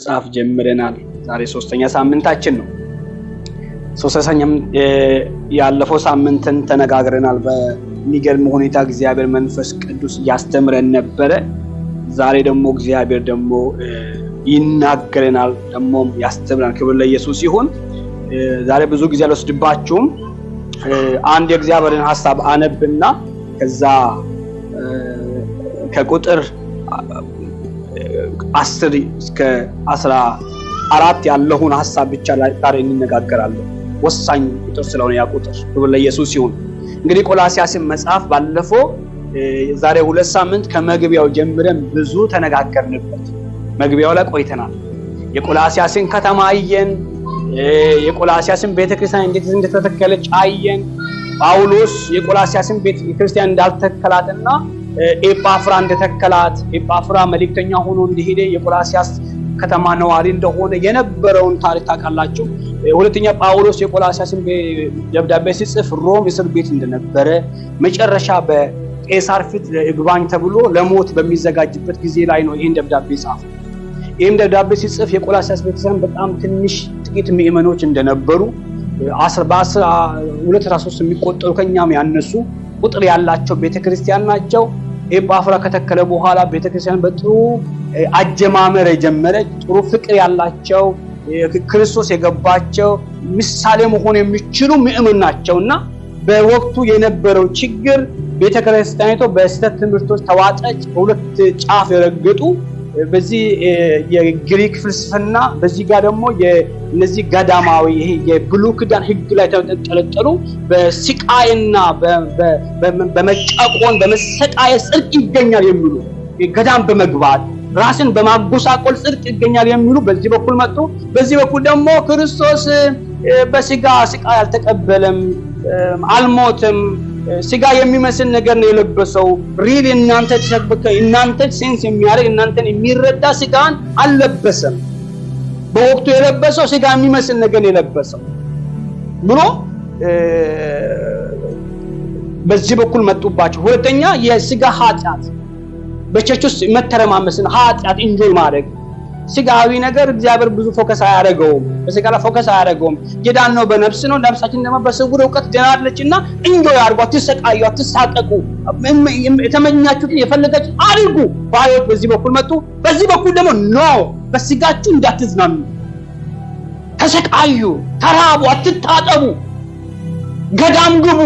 መጽሐፍ ጀምረናል። ዛሬ ሶስተኛ ሳምንታችን ነው። ሶስተኛም ያለፈው ሳምንትን ተነጋግረናል። በሚገርም ሁኔታ እግዚአብሔር መንፈስ ቅዱስ ያስተምረን ነበረ። ዛሬ ደግሞ እግዚአብሔር ደግሞ ይናገረናል፣ ደግሞ ያስተምረናል። ክብር ለኢየሱስ ይሁን። ዛሬ ብዙ ጊዜ አልወስድባችሁም። አንድ የእግዚአብሔርን ሐሳብ አነብና ከዛ ከቁጥር 10 እስከ 14 ያለውን ሐሳብ ብቻ ዛሬ እንነጋገራለን። ወሳኝ ቁጥር ስለሆነ ያ ቁጥር ክብር ለኢየሱስ ይሁን። እንግዲህ ቆላስይስን መጽሐፍ ባለፈው ዛሬ 2 ሳምንት ከመግቢያው ጀምረን ብዙ ተነጋገርንበት። መግቢያው ላይ ቆይተናል። የቆላስይስን ከተማ አየን። የቆላስይስን ቤተክርስቲያን እንዴት እንደተተከለች አየን። ጳውሎስ የቆላስይስን ቤተክርስቲያን እንዳልተከላትና ኤጳፍራ እንደተከላት፣ ኤጳፍራ መልእክተኛ ሆኖ እንደሄደ የቆላስይስ ከተማ ነዋሪ እንደሆነ የነበረውን ታሪክ ታውቃላችሁ። ሁለተኛ ጳውሎስ የቆላስይስን ደብዳቤ ሲጽፍ ሮም እስር ቤት እንደነበረ፣ መጨረሻ በቄሳር ፊት ይግባኝ ተብሎ ለሞት በሚዘጋጅበት ጊዜ ላይ ነው ይሄን ደብዳቤ ጻፈው። ይሄን ደብዳቤ ሲጽፍ የቆላስይስ ቤተክርስቲያን በጣም ጥቂት ምዕመኖች እንደነበሩ 12-13 የሚቆጠሩ ከኛም ያነሱ ቁጥር ያላቸው ቤተክርስቲያን ናቸው። ኤጳፍራ ከተከለ በኋላ ቤተክርስቲያን በጥሩ አጀማመር የጀመረች ጥሩ ፍቅር ያላቸው ክርስቶስ የገባቸው ምሳሌ መሆን የሚችሉ ምዕመናን ናቸውና በወቅቱ የነበረው ችግር ቤተክርስቲያኒቱ በስህተት ትምህርቶች ተዋጠች። በሁለት ጫፍ የረገጡ በዚህ የግሪክ ፍልስፍና በዚህ ጋር ደግሞ የነዚህ ገዳማዊ ይሄ የብሉይ ኪዳን ሕግ ላይ ተጠለጠሉ በስቃይና በመጫቆን በመሰቃየት ጽድቅ ይገኛል የሚሉ ገዳም በመግባት ራስን በማጎሳቆል ጽድቅ ይገኛል የሚሉ በዚህ በኩል መጡ። በዚህ በኩል ደግሞ ክርስቶስ በስጋ ስቃይ አልተቀበለም፣ አልሞተም፣ ስጋ የሚመስል ነገር ነው የለበሰው። ሪል እናንተ ተሰብከ እናንተ ሴንስ የሚያደርግ እናንተን የሚረዳ ስጋን አልለበሰም። በወቅቱ የለበሰው ስጋ የሚመስል ነገር ነው የለበሰው ብሎ በዚህ በኩል መጡባቸው። ሁለተኛ የስጋ ኃጢአት በቸርች ውስጥ መተረማመስን ኃጢአት ኢንጆይ ማድረግ ስጋዊ ነገር እግዚአብሔር ብዙ ፎከስ አያደርገውም። በስጋ ላይ ፎከስ አያደርገውም። የዳነው በነፍስ ነው። ነፍሳችን ደግሞ በስውር ዕውቀት ደናለችና ኢንጆይ አድርጉ፣ አትሰቃዩ፣ አትሳቀቁ፣ የተመኛችሁትን የፈለጋችሁ አድርጉ ባዮች በዚህ በኩል መጡ። በዚህ በኩል ደግሞ ኖ በስጋችሁ እንዳትዝናኑ፣ ተሰቃዩ፣ ተራቡ፣ አትታጠቡ፣ ገዳም ግቡ፣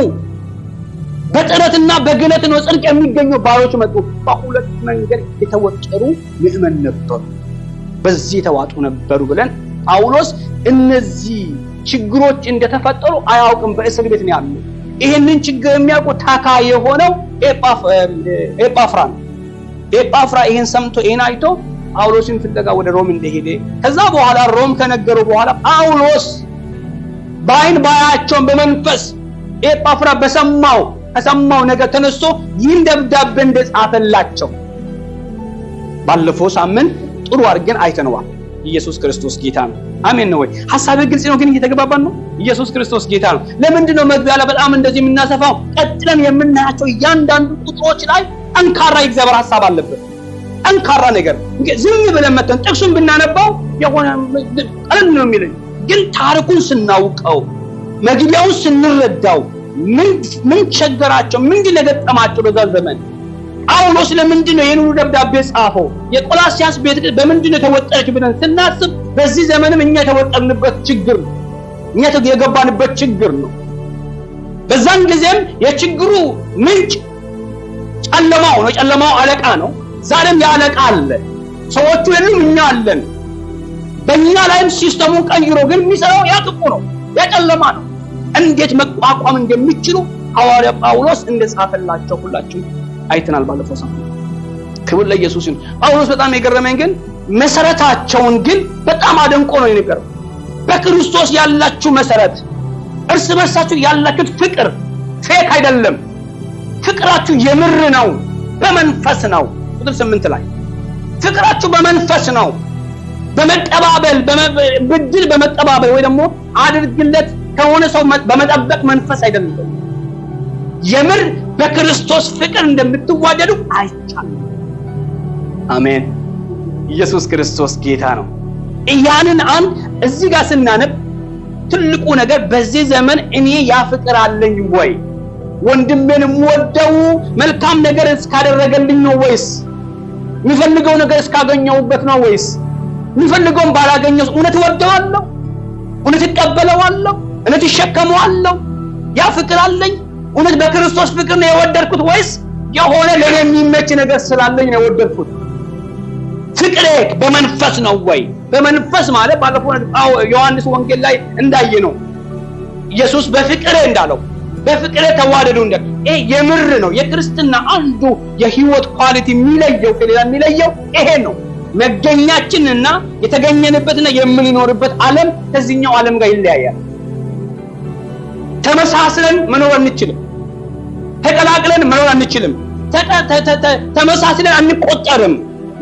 በጥረትና በግለት ነው ጽድቅ የሚገኘው ባዮች መጡ። በሁለት መንገድ የተወጠሩ ምዕመን ነበሩ፣ በዚህ የተዋጡ ነበሩ ብለን ጳውሎስ እነዚህ ችግሮች እንደተፈጠሩ አያውቅም። በእስር ቤት ነው ያለው። ይሄንን ችግር የሚያውቁ ታካ የሆነው ኤጳፍራ ነው። ኤጳፍራ ይሄን ሰምቶ ይሄን አይቶ ጳውሎስን ፍለጋ ወደ ሮም እንደሄደ ከዛ በኋላ ሮም ከነገረው በኋላ ጳውሎስ በአይን ባያቸውን በመንፈስ ኤጳፍራ ከሰማው ነገር ተነስቶ ይህን ደብዳቤ እንደጻፈላቸው ባለፈው ሳምንት ጥሩ አድርገን አይተነዋል። ኢየሱስ ክርስቶስ ጌታ ነው። አሜን ነው ወይ? ሐሳብ ግልጽ ነው ግን እየተገባባን ነው። ኢየሱስ ክርስቶስ ጌታ ነው። ለምንድን ነው መግቢያ ላይ በጣም እንደዚህ የምናሰፋው? ቀጥለን የምናያቸው እያንዳንዱ ቁጥሮች ላይ ጠንካራ የእግዚአብሔር ሐሳብ አለበት። ጠንካራ ነገር ዝም ብለን መተን ጥቅሱን ብናነባው የሆነ ቀለል ነው የሚለኝ፣ ግን ታሪኩን ስናውቀው መግቢያውን ስንረዳው ምን ቸገራቸው፣ ምን ገጠማቸው በዛ ዘመን ጳውሎስ ለምንድን ነው ይሄን ደብዳቤ ጻፈው? የቆላስይስ ቤተክርስቲያን በምንድን ነው ተወጠረች ብለን ስናስብ በዚህ ዘመንም እኛ የተወጠርንበት ችግር ነው፣ እኛ የገባንበት ችግር ነው። በዛን ጊዜም የችግሩ ምንጭ ጨለማው ነው፣ ጨለማው አለቃ ነው። ዛሬም ያለቃ አለ። ሰዎቹ የሉም፣ እኛ አለን። በእኛ ላይም ሲስተሙን ቀይሮ ግን የሚሰራው ያ ጥቁ ነው፣ ያ ጨለማ ነው። እንዴት መቋቋም እንደሚችሉ ሐዋርያ ጳውሎስ እንደጻፈላቸው ሁላችሁ አይተናል ባለፈው ሳምንት። ክብር ለኢየሱስ ይሁን። ጳውሎስ በጣም የገረመኝ ግን መሰረታቸውን ግን በጣም አደንቆ ነው የነገረው። በክርስቶስ ያላችሁ መሰረት፣ እርስ በርሳችሁ ያላችሁት ፍቅር ፌክ አይደለም። ፍቅራችሁ የምር ነው፣ በመንፈስ ነው። ቁጥር 8 ላይ ፍቅራችሁ በመንፈስ ነው፣ በመቀባበል ብድል በመቀባበል ወይ ደግሞ አድርግለት ከሆነ ሰው በመጠበቅ መንፈስ አይደለም። የምር በክርስቶስ ፍቅር እንደምትዋደዱ አይቻልም። አሜን። ኢየሱስ ክርስቶስ ጌታ ነው። ያንን አንድ እዚህ ጋር ስናነብ ትልቁ ነገር በዚህ ዘመን እኔ ያፍቅራለኝ ወይ ወንድሜን ወደው መልካም ነገር እስካደረገልኝ ነው ወይስ የሚፈልገው ነገር እስካገኘውበት ነው ወይስ የሚፈልገውን ባላገኘው እውነት ወደዋለሁ እውነት ተቀበለዋለሁ እውነት ይሸከመዋለሁ ያፍቅራለኝ እውነት በክርስቶስ ፍቅር ነው የወደድኩት ወይስ የሆነ ለኔ የሚመች ነገር ስላለኝ ነው የወደድኩት ፍቅሬ በመንፈስ ነው ወይ በመንፈስ ማለት ባለፈው ዮሐንስ ወንጌል ላይ እንዳየነው ኢየሱስ በፍቅሬ እንዳለው በፍቅሬ ተዋደዱ እንደ የምር ነው የክርስትና አንዱ የህይወት ኳሊቲ የሚለየው ከሌላ የሚለየው ይሄ ነው መገኛችንና የተገኘንበትና የምንኖርበት ዓለም ከዚህኛው ዓለም ጋር ይለያያል ተመሳስለን መኖር አንችልም ተቀላቅለን መኖር አንችልም ተመሳስለን አንቆጠርም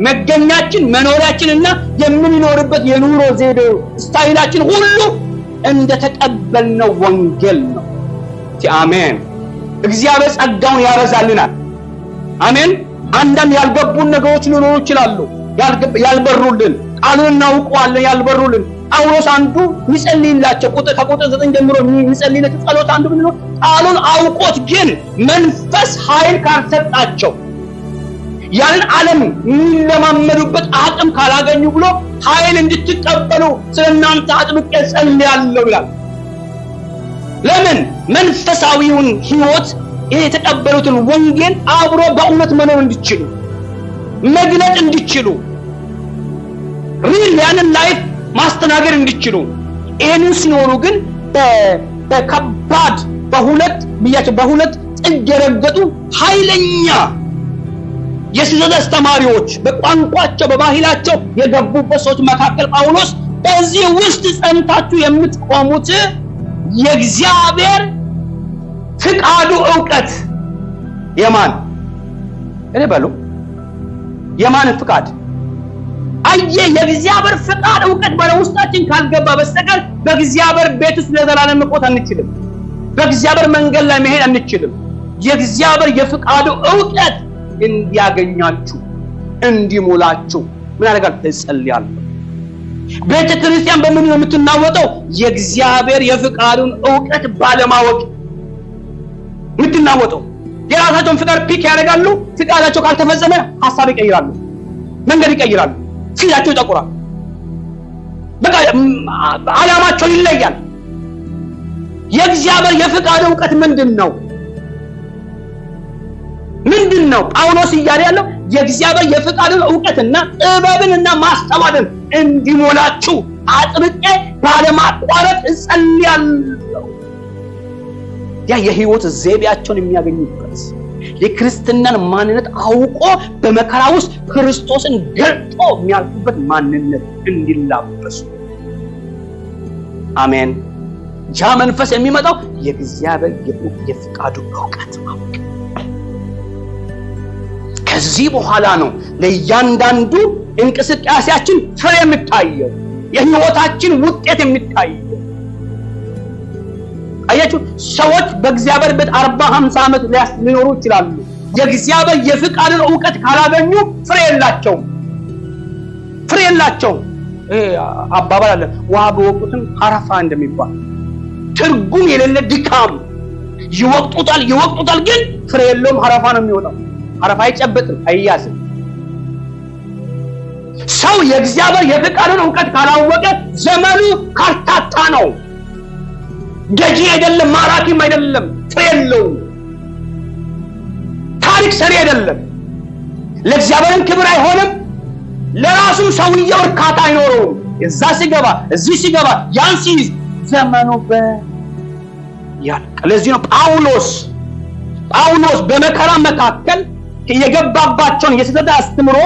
መገኛችን መኖሪያችንና የምንኖርበት የኑሮ ዘይቤ ስታይላችን ሁሉ እንደተቀበልነው ወንጌል ነው አሜን እግዚአብሔር ጸጋውን ያበዛልናል አሜን አንዳንድ ያልገቡን ነገሮች ሊኖሩ ይችላሉ ያልበሩልን ቃሉን እናውቀዋለን ያልበሩልን ጳውሎስ አንዱ ሚጸልይላቸው ከቁጥር 9 ጀምሮ ሚጸልይላቸው ጸሎት አንዱ ምን ነው ቃሉን አውቆት ግን መንፈስ ኃይል ካልሰጣቸው ያን ዓለም የሚለማመዱበት አቅም ካላገኙ ብሎ ኃይል እንድትቀበሉ ስለናንተ አጥብቄ ጸልያለሁ ይላል ለምን መንፈሳዊውን ህይወት የተቀበሉትን ወንጌል አብሮ በእውነት መኖር እንዲችሉ መግለጥ እንዲችሉ ሪል ያንን ላይፍ ማስተናገድ እንዲችሉ ይሄንን ሲኖሩ ግን በከባድ በሁለት ጥግ የረገጡ ኃይለኛ የስህተት አስተማሪዎች በቋንቋቸው በባህላቸው የገቡበት ሰዎች መካከል ጳውሎስ በዚህ ውስጥ ጸንታችሁ የምትቆሙት የእግዚአብሔር ፍቃዱ ዕውቀት የማን እኔ በሉ የማን ፍቃድ የእግዚአብሔር ፍቃድ ዕውቀት በውስጣችን ካልገባ በስተቀር በእግዚአብሔር ቤት ውስጥ ለዘላለም መቆየት አንችልም በእግዚአብሔር መንገድ ላይ መሄድ አንችልም የእግዚአብሔር የፍቃዱ ዕውቀት እንዲያገኛችሁ እንዲሞላችሁ ምን አደረጋል ተጸልያለሁ ቤተክርስቲያን በምን ነው የምትናወጠው የእግዚአብሔር የፍቃዱን ዕውቀት ባለማወቅ የምትናወጠው የራሳቸውን ፍቃድ ፒክ ያደርጋሉ ፍቃዳቸው ካልተፈጸመ ሐሳብ ይቀይራሉ መንገድ ይቀይራሉ ፊታቸው ይጠቁራል በቃ ዓላማቸው ይለያል የእግዚአብሔር የፍቃድ ዕውቀት ምንድነው ጳውሎስ እያለ ያለው የእግዚአብሔር የፍቃዱን ዕውቀትና ጥበብንና ማስተዋልን እንዲሞላችሁ አጥብቄ ባለማቋረጥ እጸልያለሁ ያ የህይወት ዘይቤያቸውን የሚያገኙበት የክርስትናን ማንነት አውቆ በመከራ ውስጥ ክርስቶስን ገልጦ የሚያልፉበት ማንነት እንዲላበሱ አሜን ያ መንፈስ የሚመጣው የእግዚአብሔር የፍቃዱ ዕውቀት ማወቅ ከዚህ በኋላ ነው ለእያንዳንዱ እንቅስቃሴያችን ፍሬ የሚታየው የህይወታችን ውጤት የሚታየው አያችሁ ሰዎች በእግዚአብሔር ቤት 40-50 ዓመት ሊኖሩ ይችላሉ የእግዚአብሔር የፍቃዱን ዕውቀት ካላገኙ ፍሬ የላቸውም አባባል አለ ውሃ በወቅቱን አረፋ እንደሚባል ትርጉም የሌለ ድካም ይወቅጡታል ግን ፍሬ የለውም አረፋ ነው የሚወጣው አረፋ አይጨበጥም አይያዝም ሰው የእግዚአብሔር የፍቃዱን ዕውቀት ካላወቀ ዘመኑ ካርታታ ነው ገዢ አይደለም ማራኪም አይደለም ፍሬ የለውም ታሪክ ሰሪ አይደለም ለእግዚአብሔርን ክብር አይሆንም ለራሱም ሰውየው እርካታ አይኖረውም እዛ ሲገባ እዚህ ሲገባ ያን ሲይዝ ዘመኑ ያልቃል ለዚህ ነው ጳውሎስ በመከራ መካከል የገባባቸውን የስህተት አስተምሮ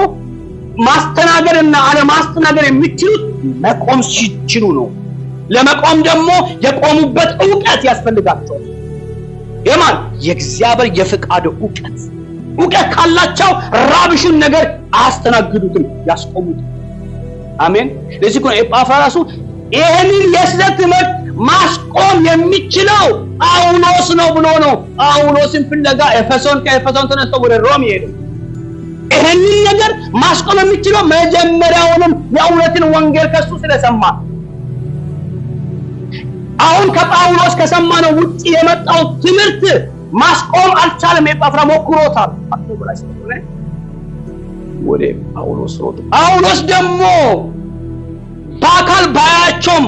ማስተናገድና አለማስተናገድ የሚችሉት መቆም ሲችሉ ነው ለመቆም ደግሞ የቆሙበት ዕውቀት ያስፈልጋቸዋል የማን የእግዚአብሔር የፍቃዱ ዕውቀት ካላቸው ራብሽን ነገር አስተናግዱትም ያስቆሙት አሜን ለዚህ ነው ኤጳፍራሱ ይሄንን የስህተት ትምህርት ማስቆም የሚችለው ጳውሎስ ነው ብሎ ነው ጳውሎስን ፍለጋ ከኤፌሶን ተነስቶ ወደ ሮም ሄደ ይሄንን ነገር ማስቆም የሚችለው መጀመሪያውንም የእውነትን ወንጌል ከሱ ስለሰማ አሁን ከጳውሎስ ከሰማነው ውጪ የመጣው ትምህርት ማስቆም አልቻለም። ኤጳፍራ ሞክሮታል። ወደ ጳውሎስ ሮጥ። ጳውሎስ ደግሞ በአካል ባያቸውም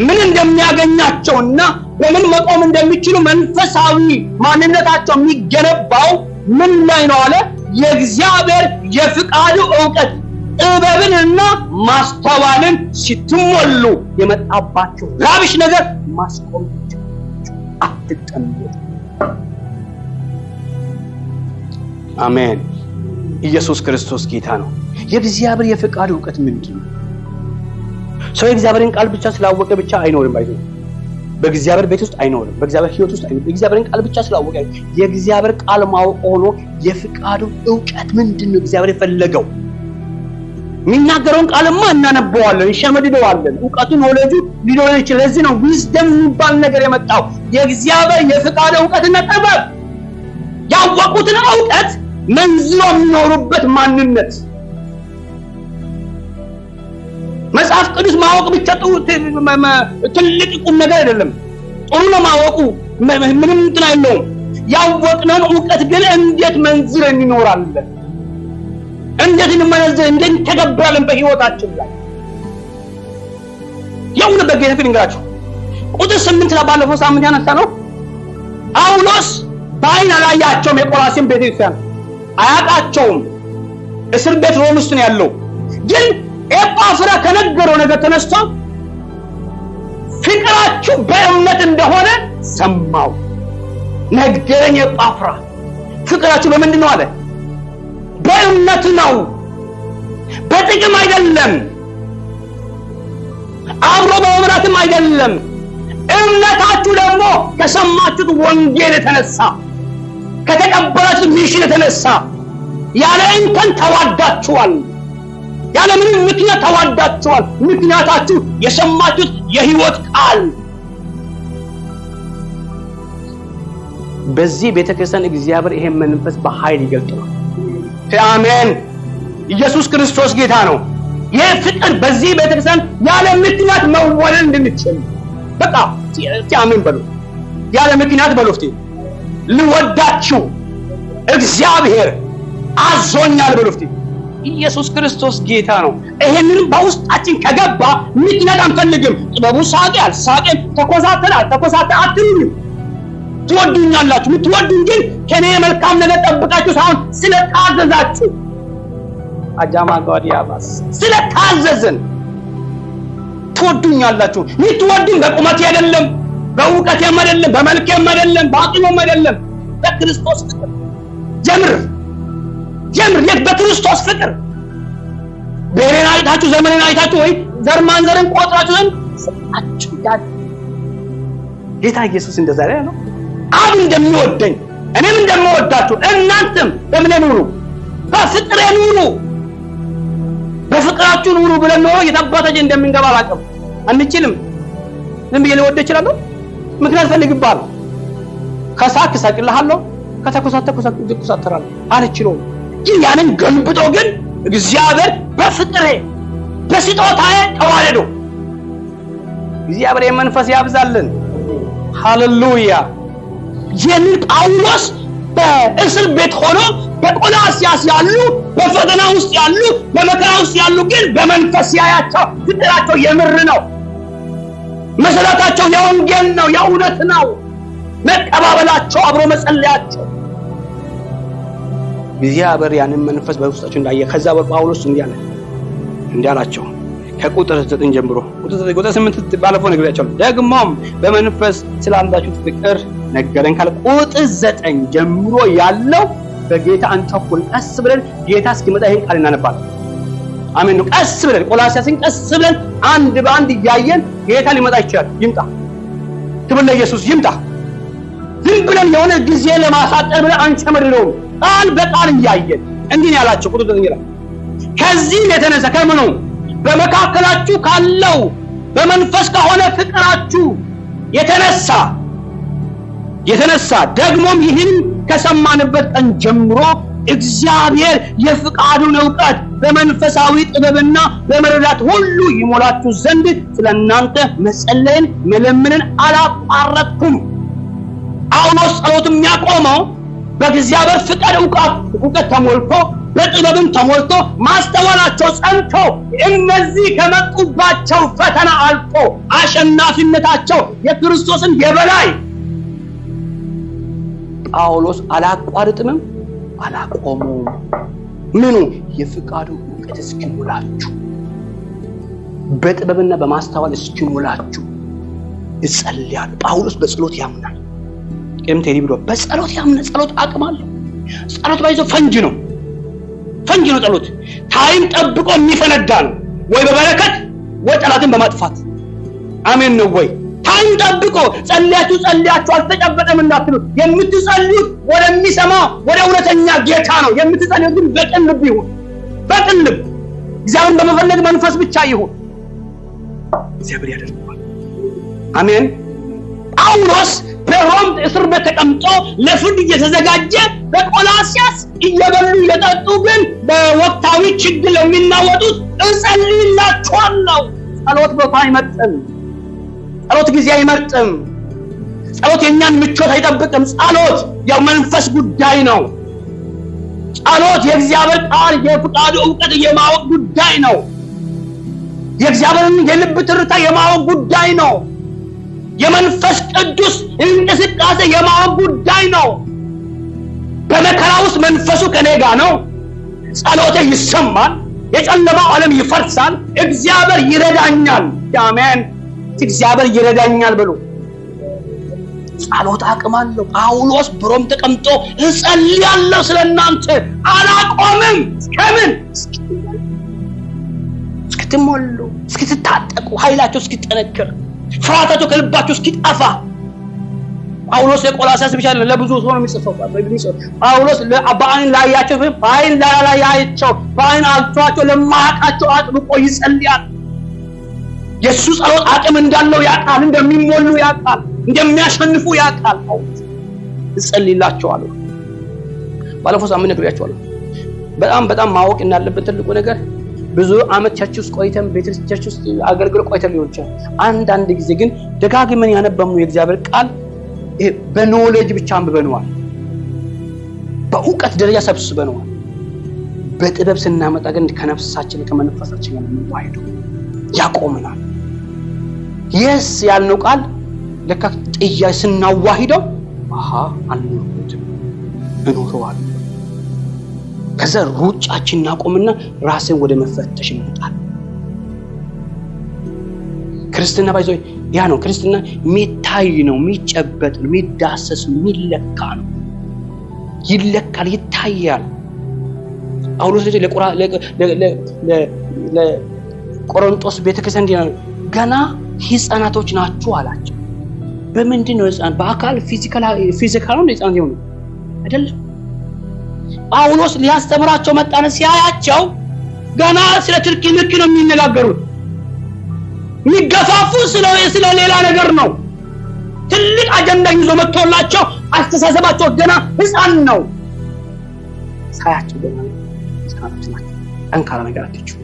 ምን እንደሚያገኛቸውና በምን መቆም እንደሚችሉ መንፈሳዊ ማንነታቸው የሚገነባው ምን ላይ ነው አለ? የእግዚአብሔር የፍቃዱ ዕውቀት ጥበብንና ማስተዋልን ሲትሞሉ የመጣባቸው ላብሽ ነገር ማስቆም አትጠመዱ። አሜን። ኢየሱስ ክርስቶስ ጌታ ነው። የእግዚአብሔር የፍቃዱ ዕውቀት ምንድነው? ሰው የእግዚአብሔርን ቃል ብቻ ስላወቀ ብቻ አይኖርም። ባይዘው በእግዚአብሔር ቤት ውስጥ አይኖርም። በእግዚአብሔር ሕይወት ውስጥ አይኖርም። የእግዚአብሔርን ቃል ብቻ ስላወቀ የእግዚአብሔር ቃል ማወቅ ሆኖ የፍቃዱ ዕውቀት ምንድነው? እግዚአብሔር የፈለገው የሚናገረውን ቃልማ እናነበዋለን፣ እንሸመድደዋለን። ዕውቀቱ ኖሌጁ ሊኖር ይችላል። ለዚህ ነው ዊዝደም የሚባል ነገር የመጣው። የእግዚአብሔር የፍቃዱ ዕውቀትና ጥበብ ያወቁትን ዕውቀት መንዝሮ የሚኖሩበት ማንነት። መጽሐፍ ቅዱስ ማወቅ ብቻ ትልቅ ቁም ነገር አይደለም። ጥሩ ነው ማወቁ፣ ምንም እንትን አይለውም። ያወቅነውን ዕውቀት ግን እንዴት መንዝረን እንኖራለን? እንዴት እንመነዝር፣ እንዴት እንተገብራለን በሕይወታችን ላይ? የሁሉ በጌታ ፊት እንግራችሁ ቁጥር 8 ላይ ባለፈው ሳምንት ያነሳ ነው። ጳውሎስ በዓይን አላያቸውም። የቆላስይን ቤተክርስቲያን አያውቃቸውም። እስር ቤት ሮም ውስጥ ነው ያለው። ግን ኤጳፍራ ከነገረው ነገር ተነስቶ ፍቅራችሁ በእምነት እንደሆነ ሰማው ነገረኝ። ኤጳፍራ ፍቅራችሁ በምንድን ነው አለ? በእምነት ነው፣ በጥቅም አይደለም፣ አብሮ በመምራትም አይደለም። እምነታችሁ ደግሞ ከሰማችሁት ወንጌል የተነሳ ከተቀበላችሁት ሚሽን የተነሳ ያለ እንከን ተዋዳችኋል። ያለ ምንም ምክንያት ተዋዳችኋል። ምክንያታችሁ የሰማችሁት የሕይወት ቃል። በዚህ ቤተክርስቲያን እግዚአብሔር ይሄን መንፈስ በኃይል ይገልጣል። አሜን። ኢየሱስ ክርስቶስ ጌታ ነው። ይሄ ፍቅር በዚህ ቤተክርስቲያን ያለ ምክንያት መወለድ እንድንችል በቃ አሜን በሉ። ያለ ምክንያት በሉ። እስቲ ልወዳችሁ እግዚአብሔር አዞኛል በሉ። እስቲ ኢየሱስ ክርስቶስ ጌታ ነው። ይሄንን በውስጣችን ከገባ ምክንያት አንፈልግም። ጥበቡ ሳቄ አልሳቄም፣ ተኮሳተር አልተኮሳተር አትሉም። ትወዱኛላችሁ። የምትወዱኝ ግን ከኔ መልካም ነገር ጠብቃችሁ ሳይሆን ስለታዘዛችሁ። አጃማ ጋዲያባስ ስለታዘዝን ትወዱኛላችሁ። የምትወዱኝ በቁመቴ አይደለም፣ በእውቀቴም አይደለም፣ በመልኬም አይደለም፣ በአቅሜም አይደለም፣ በክርስቶስ ፍቅር ጀምር በክርስቶስ ፍቅር ብሔርን አይታችሁ ዘመንን አይታችሁ ወይ ዘር ማንዘርን ቆጥራችሁ ሰጣችሁ ያለ ጌታ ኢየሱስ እንደዛ ላይ ነው። አብ እንደሚወደኝ እኔም እንደምወዳችሁ እናንተም በምን ኑሩ? በፍቅር ኑሩ። በፍቅራችሁ ኑሩ ብለን ነው የታባታጅ እንደምንገባ አላውቅም። አንችልም። ዝም ብዬ ልወድ እችላለሁ? ምክንያት ፈልግባለሁ። ከሳቅ ሳቅልሃለሁ፣ ከተኮሳተራለሁ አልችለውም። ግን ያንን ገልብጦ ግን እግዚአብሔር በፍቅሬ በስጦታዬ ተዋለዱ። እግዚአብሔር የመንፈስ ያብዛልን። ሃሌሉያ። ይህንን ጳውሎስ በእስር ቤት ሆኖ በቆላስያስ ያሉ በፈተና ውስጥ ያሉ በመከራ ውስጥ ያሉ ግን በመንፈስ ያያቸው ፍቅራቸው የምር ነው። መሰረታቸው የወንጌል ነው፣ የእውነት ነው። መቀባበላቸው፣ አብሮ መጸለያቸው እግዚአብሔር ያንን መንፈስ በውስጣቸው እንዳየ ከዛ በጳውሎስ እንዲያላቸው ከቁጥር 9 ጀምሮ ቁጥር 8 ባለፈው ነግሬያቸው ደግሞም በመንፈስ ስላላችሁ ፍቅር ነገረን ካለ ቁጥር 9 ጀምሮ ያለው በጌታ አንተኩል ቀስ ብለን ጌታ እስኪመጣ ይሄን ቃል እናነባለን። አሜን ነው። ቀስ ብለን ቆላስያስን ቀስ ብለን አንድ በአንድ እያየን ጌታ ሊመጣ ይችላል። ይምጣ። ክብር ለኢየሱስ ይምጣ። ዝም ብለን የሆነ ጊዜ ለማሳጠር ብለን አንቸምርነው። ቃል በቃል እያየን እንዲህ ያላቸው ቁጥር 9 ላይ ከዚህ የተነሳ ከምኑ በመካከላችሁ ካለው በመንፈስ ከሆነ ፍቅራችሁ የተነሳ ደግሞም ይህን ከሰማንበት ቀን ጀምሮ እግዚአብሔር የፍቃዱን ዕውቀት በመንፈሳዊ ጥበብና በመረዳት ሁሉ ይሞላችሁ ዘንድ ስለእናንተ መጸለይን መለመንን አላቋረጥኩም። ጳውሎስ ጸሎቱን የሚያቆመው በእግዚአብሔር ፍቃድ ዕውቀት ተሞልቶ በጥበብም ተሞልቶ ማስተዋላቸው ጸንቶ እነዚህ ከመጡባቸው ፈተና አልፎ አሸናፊነታቸው የክርስቶስን የበላይ ጳውሎስ አላቋርጥም አላቆሙም። ምኑ የፍቃዱ ዕውቀት እስኪሞላችሁ በጥበብና በማስተዋል እስኪሞላችሁ ይጸልያል። ጳውሎስ በጸሎት ያምናል። ቀምቴሪ ብሎ በጸሎት ያምናል። ጸሎት አቅም አለው። ጸሎት ባይዞ ፈንጅ ነው ጸሎት ታይም ጠብቆ የሚፈነዳ ነው። ወይ በበረከት ወይ ጠላትን በማጥፋት አሜን ነው። ወይ ታይም ጠብቆ ጸልያችሁ አልተጨበጠም እንዳትሉ የምትጸልዩት ወደሚሰማ ወደ እውነተኛ ጌታ ነው የምትጸልዩት። ግን በቅን ልብ ይሁን፣ በቅን ልብ እግዚአብሔርን በመፈለግ መንፈስ ብቻ ይሁን። እግዚአብሔር ያደርጋል። አሜን። ጳውሎስ በሮም እስር ቤት ተቀምጦ ለፍርድ እየተዘጋጀ በቆላስያስ እየበሉ እየጠጡ ግን በወቅታዊ ችግር ለሚናወጡት እጸልይላችኋለሁ። ጸሎት ቦታ አይመርጥም። ጸሎት ጊዜ አይመርጥም። ጸሎት የኛን ምቾት አይጠብቅም። ጸሎት ያው መንፈስ ጉዳይ ነው። ጸሎት የእግዚአብሔር ቃል የፍቃዱ ዕውቀት የማወቅ ጉዳይ ነው። የእግዚአብሔርን የልብ ትርታ የማወቅ ጉዳይ ነው። የመንፈስ ቅዱስ እንቅስቃሴ የማወቅ ጉዳይ ነው። በመከራ ውስጥ መንፈሱ ከኔ ጋር ነው። ጸሎቴ ይሰማል። የጨለማው ዓለም ይፈርሳል። እግዚአብሔር ይረዳኛል። አሜን። እግዚአብሔር ይረዳኛል ብሎ ጸሎት አቅም አለው። ጳውሎስ በሮም ተቀምጦ እጸልያለሁ ስለእናንተ አላቆምም። እስከምን እስክትሞሉ፣ እስክትታጠቁ፣ ኃይላችሁ እስኪጠነክር፣ ፍርሃታቸው ከልባቸው እስኪጠፋ። ጳውሎስ ለቆላስያስ ብቻ ለብዙ ሰው ነው የሚጽፈው። ጳውሎስ በዓይን ላያቸው በዓይን ላያቸው በዓይን አልቷቸው ለማያውቃቸው አጥብቆ ይጸልያል። የእሱ ጸሎት አቅም እንዳለው ያውቃል፣ እንደሚሞሉ ያውቃል፣ እንደሚያሸንፉ ያውቃል። ጳውሎስ እጸልይላቸዋለሁ። ባለፈው ሳምንት ነግሬያቸዋለሁ። በጣም ማወቅ እንዳለበት ትልቁ ነገር ብዙ ዓመት ቸርች ውስጥ ቆይተን ቤተክርስቲያን ውስጥ አገልግሎት ቆይተን ሊሆን ይችላል። አንዳንድ ጊዜ ግን ደጋግመን ያነበብነው የእግዚአብሔር ቃል በኖሌጅ ብቻ አንብበነዋል፣ በእውቀት ደረጃ ሰብስበነዋል። በጥበብ ስናመጣ ግን ከነፍሳችን ከመንፈሳችን ጋር የምንዋህደው ያቆመናል። የስ ያልነው ቃል ለካ ጥያ ስናዋሂደው አልኖርኩትም እኖረዋለሁ። ከዛ ሩጫችን እናቆምና ራስን ወደ መፈተሽ እንመጣለን። ክርስትና ባይዞ ያ ነው። ክርስትና የሚታይ ነው፣ የሚጨበጥ ነው፣ የሚዳሰስ ነው፣ የሚለካ ነው። ይለካል፣ ይታያል። ጳውሎስ ለቆሮንቶስ ቤተክርስቲያን እንዲህ ገና ሕፃናቶች ናችሁ አላቸው። በምንድን ነው ሕፃን? በአካል ፊዚካል ነው ሕፃን ይሆኑ አይደለም። ጳውሎስ ሊያስተምራቸው መጣነ። ሲያያቸው ገና ስለ ትርኪ ምርክ ነው የሚነጋገሩት። የሚገፋፉ ስለ ሌላ ነገር ነው። ትልቅ አጀንዳ ይዞ መጥቶላቸው አስተሳሰባቸው ገና ሕፃን ነው። ሳያቸው ገና ሕፃናት ናቸው። ጠንካራ ነገር አትችሉ።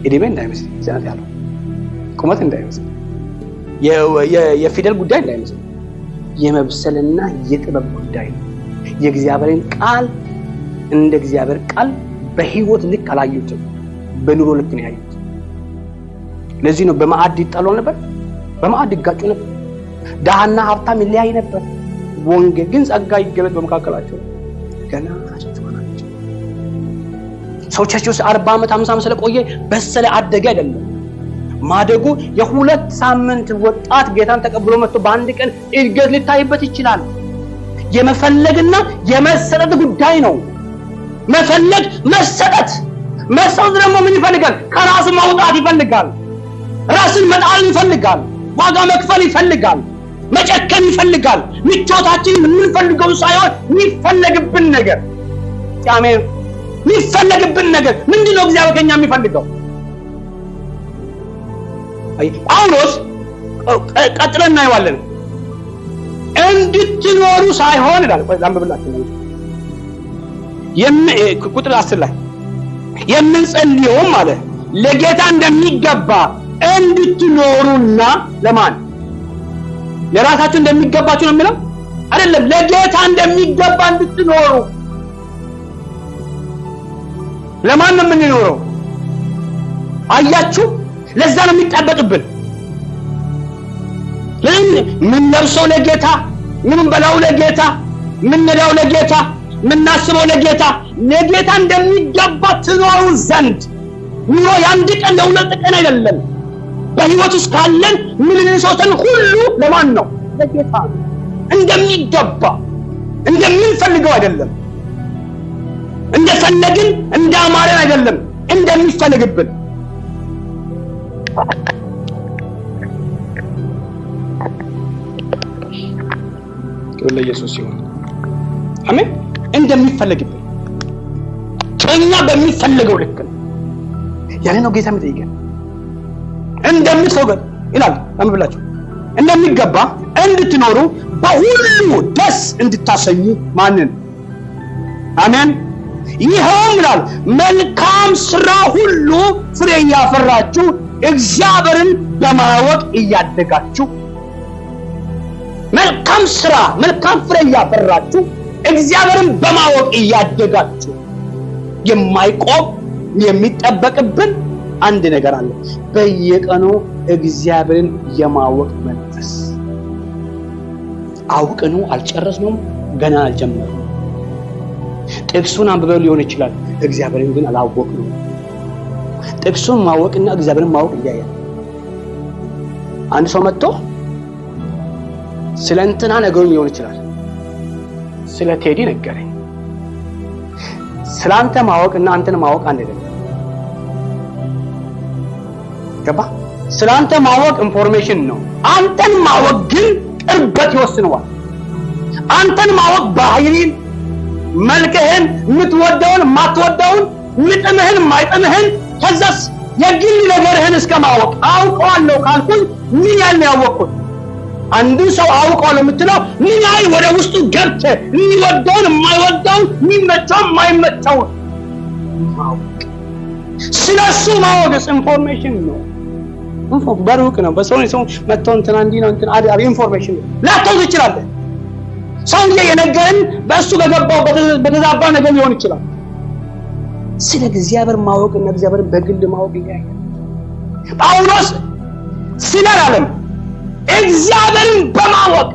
እድሜ እንዳይመስል ሕፃናት ያለው ቁመት እንዳይመስል የፊደል ጉዳይ እንዳይመስል የመብሰልና የጥበብ ጉዳይ ነው። የእግዚአብሔርን ቃል እንደ እግዚአብሔር ቃል በህይወት ልክ አላዩትም፣ በኑሮ ልክ ነው ያዩት። ለዚህ ነው በማዕድ ይጣሉ ነበር፣ በማዕድ ይጋጩ ነበር፣ ዳህና ሀብታም ይለያይ ነበር። ወንጌል ግን ጸጋ ይገለጥ በመካከላቸው። ገና ናቸው። ሰዎቻቸው 40 ዓመት 50 ዓመት ስለቆየ በሰለ አደገ አይደለም። ማደጉ የሁለት ሳምንት ወጣት ጌታን ተቀብሎ መጥቶ በአንድ ቀን እድገት ሊታይበት ይችላል። የመፈለግና የመሰጠት ጉዳይ ነው። መፈለግ፣ መሰጠት። መሰጠት ደግሞ ምን ይፈልጋል? ከራስ ማውጣት ይፈልጋል። ራስን መጣል ይፈልጋል። ዋጋ መክፈል ይፈልጋል። መጨከን ይፈልጋል። ምቾታችን የምንፈልገው ሳይሆን የሚፈለግብን ነገር። አሜን። የሚፈለግብን ነገር ምንድነው? እግዚአብሔር ከኛ የሚፈልገው። ጳውሎስ ቀጥለን እናየዋለን። እንድትኖሩ ሳይሆን ይላል። ቆይ ላንብብላችሁ። ቁጥር 10 ላይ የምንጸልየውም አለ ለጌታ እንደሚገባ እንድትኖሩና ለማን ለራሳችሁ እንደሚገባችሁ ነው የሚለው አይደለም ለጌታ እንደሚገባ እንድትኖሩ ለማን ነው የምንኖረው አያችሁ ለዛ ነው የሚጣበቅብን ምን ለብሰው ለጌታ ምን በላው ለጌታ ምን ነዳው ለጌታ ምን ናስበው ለጌታ እንደሚገባ ትኖሩ ዘንድ ኑሮ ያንድ ቀን ለሁለት ቀን አይደለም በህይወት ውስጥ ካለን ምን እንሰውተን ሁሉ ለማን ነው ለጌታ እንደሚገባ እንደምንፈልገው አይደለም እንደፈለግን እንዳማረን አይደለም እንደሚፈልግብን ለኢየሱስ ይሁን አሜን እንደሚፈልግብን እኛ በሚፈልገው ልክ ነው ያኔ ነው ጌታ የሚጠይቀን እንደምትፈገድ ይላል አምብላችሁ እንደሚገባ እንድትኖሩ በሁሉ ደስ እንድታሰኙ ማንን አሜን ይሄም ይላል መልካም ስራ ሁሉ ፍሬ ያፈራችሁ እግዚአብሔርን በማወቅ እያደጋችሁ መልካም ስራ መልካም ፍሬ ያፈራችሁ እግዚአብሔርን በማወቅ እያደጋችሁ የማይቆም የሚጠበቅብን አንድ ነገር አለ በየቀኑ እግዚአብሔርን የማወቅ መንፈስ አውቀኑ አልጨረስነውም ገና አልጀመርንም ጥቅሱን አንብበው ሊሆን ይችላል እግዚአብሔርን ግን አላወቅነው ጥቅሱን ማወቅና እግዚአብሔርን ማወቅ ይለያያል አንድ ሰው መጥቶ ስለ እንትና ነገሩን ሊሆን ይችላል ስለ ቴዲ ነገረኝ ስላንተ ማወቅና አንተን ማወቅ አንድ አይደለም ገባ ስላንተ ማወቅ ኢንፎርሜሽን ነው አንተን ማወቅ ግን ቅርበት ይወስነዋል አንተን ማወቅ ባህሪን መልከህን ምትወደውን ማትወደውን ምጥምህን ማይጥምህን ከዛስ የግል ነገርህን እስከማወቅ አውቀዋለሁ ካልኩኝ ምን ያህል ያወቅኩት አንዱ ሰው አውቀዋለሁ የምትለው ምን ያህል ወደ ውስጡ ገብተ የሚወደውን የማይወደውን የሚመቸው የማይመቸው ማወቅ ስለሱ ማወቅ ኢንፎርሜሽን ነው በሩቅ ነው በሰው መጥተው እንትና እንዲህ ነው እንትና አዲ ኢንፎርሜሽን ላተው ይችላል ሰውዬ የነገረን በእሱ በገባው በተዛባ ነገር ሊሆን ይችላል ስለ እግዚአብሔር ማወቅና እግዚአብሔርን በግል ማወቅ ይያያል ጳውሎስ ስለራለም እግዚአብሔርን በማወቅ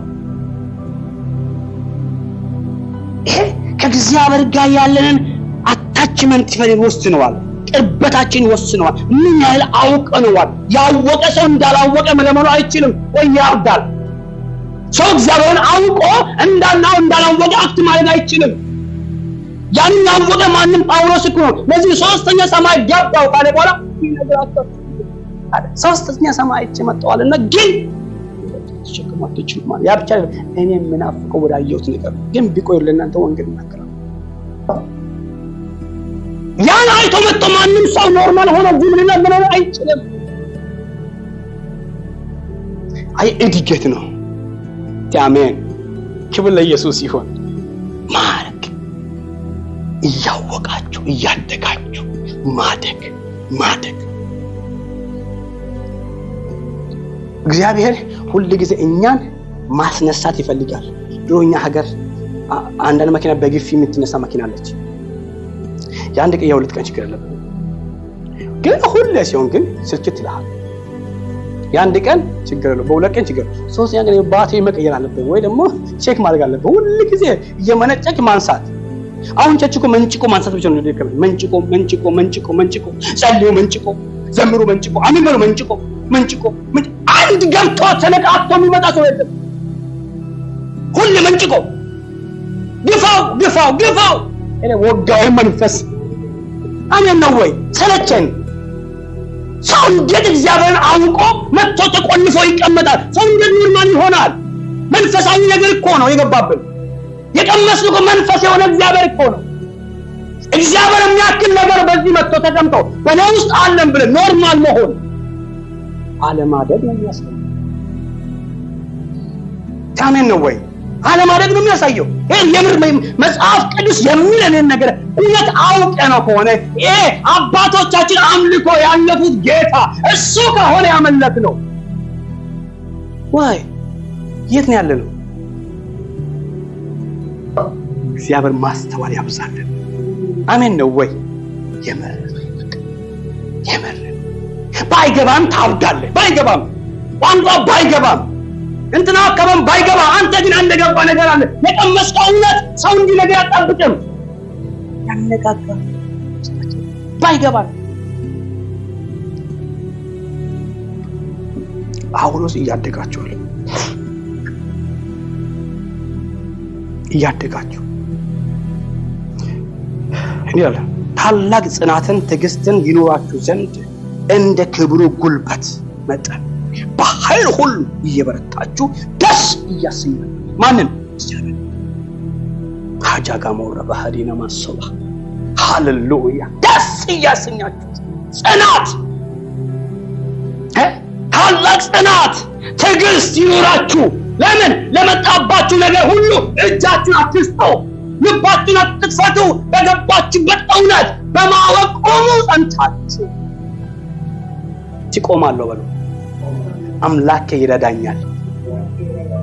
ይሄ ከእግዚአብሔር ጋር ያለንን አታችመንት ይወስነዋል ቅርበታችን ይወስነዋል ምን ያህል አውቀነዋል ያወቀ ሰው እንዳላወቀ መለመኑ አይችልም ወይ ያርዳል ሰው እግዚአብሔርን አውቆ እንዳላወቀ አክት ማለት አይችልም ያን ያወቀ ማንም ጳውሎስ እኮ ለዚህ ሶስተኛ ሰማይ ገባው ካለ በኋላ ይነግራቸው ሶስተኛ ሰማይ መጥተዋልና ግን ሸክማቶች ማለት ያ ብቻ እኔ ምናፍቀው ወዳየሁት ነገር ግን ቢቆይ ለእናንተ ወንጌል እናገራለሁ ያን አይቶ መጥቶ ማንም ሰው ኖርማል ሆኖ ዝምልና መኖር አይችልም አይ እድገት ነው አሜን ክብር ለኢየሱስ ይሁን ማረክ እያወቃችሁ እያደጋችሁ ማደግ እግዚአብሔር ሁሉ ጊዜ እኛን ማስነሳት ይፈልጋል ድሮኛ ሀገር አንዳንድ መኪና በግፊ የምትነሳ መኪና አለች ያንድ ቀን የሁለት ቀን ችግር አለበት ግን ሁሉ ሲሆን ግን ስልችት ይላል ያንድ ቀን ችግር አለ በሁለት ቀን ችግር ሶስተኛ ቀን ባትሪ መቀየር አለበት ወይ ደግሞ ቼክ ማድረግ አለበት ሁሉ ጊዜ የመነጨቅ ማንሳት አሁን ቸችኮ መንጭቆ ማንሳት ብቻ ነው ደከመ መንጭቆ ጸልዩ መንጭቆ ዘምሩ መንጭቆ አሜን በሉ መንጭቆ አንድ ገብቶ ተነቃቅቶ የሚመጣ ሰው የለም ሁሉ መንጭቆ ግፋው እኔ ወጋው መንፈስ አሜን ነው ወይ ሰለቸን ሰው እንዴት እግዚአብሔርን አውቆ መጥቶ ተቆልፎ ይቀመጣል ሰው እንዴት ኖርማል ይሆናል መንፈሳዊ ነገር እኮ ነው የገባብን የቀመስነው እኮ መንፈስ የሆነ እግዚአብሔር እኮ ነው እግዚአብሔር የሚያክል ነገር በዚህ መጥቶ ተቀምጦ በእኔ ውስጥ አለን ብለን ኖርማል መሆን አለማደግ ነው የሚያስፈልግ አሜን ነው ወይ አለማድረግ ነው የሚያሳየው። ይሄ የምር መጽሐፍ ቅዱስ የሚለንን ነገር እውነት አውቀነው ከሆነ ይሄ አባቶቻችን አምልኮ ያለፉት ጌታ እሱ ከሆነ ያመለክነው ወይ የት ነው ያለነው? እግዚአብሔር ማስተዋል ያብዛልን። አሜን ነው ወይ? የምር ባይገባም ታውዳለህ። ባይገባም ቋንቋ ባይገባም እንትና አካባቢ ባይገባ አንተ ግን እንደገባ ነገር አለ። የቀመስከው እውነት ሰው እንዲህ ነገር አጣብቅም ያነቃቃ ባይገባ ጳውሎስ እያደጋችሁ ይላል ታላቅ ጽናትን ትዕግስትን ይኖራችሁ ዘንድ እንደ ክብሩ ጉልበት መጠን በኃይል ሁሉ እየበረታችሁ ደስ እያሰኛችሁ ማንን እግዚአብሔር ሀጃጋ ሞራ ባህሪና ማሰባ ሃሌሉያ ደስ እያሰኛችሁ ጽናት ታላቅ ጽናት ትዕግስት ይኖራችሁ። ለምን ለመጣባችሁ ነገር ሁሉ እጃችሁን አትስጡ፣ ልባችሁን አትክፈቱ። በገባችሁበት እውነት በማወቅ ቆሙ ጸንታችሁ ትቆማለሁ በሉ። አምላኬ ይረዳኛል።